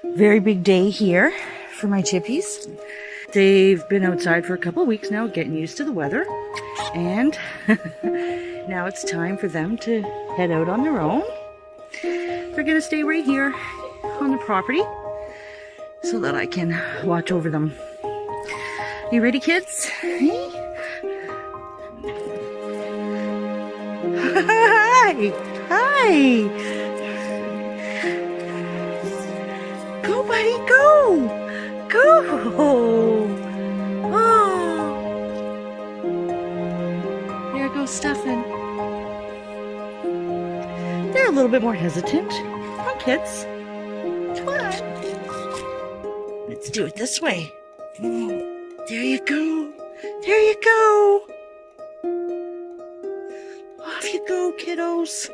Very big day here for my chippies. They've been outside for a couple of weeks now, getting used to the weather. And now it's time for them to head out on their own. They're gonna stay right here on the property so that I can watch over them. You ready, kids? Hey? Hi! Hi! Go, buddy, go! Go! Oh! There goes Stefan. They're a little bit more hesitant. Come on, kids. Come on. Let's do it this way. There you go. There you go. Off you go, kiddos.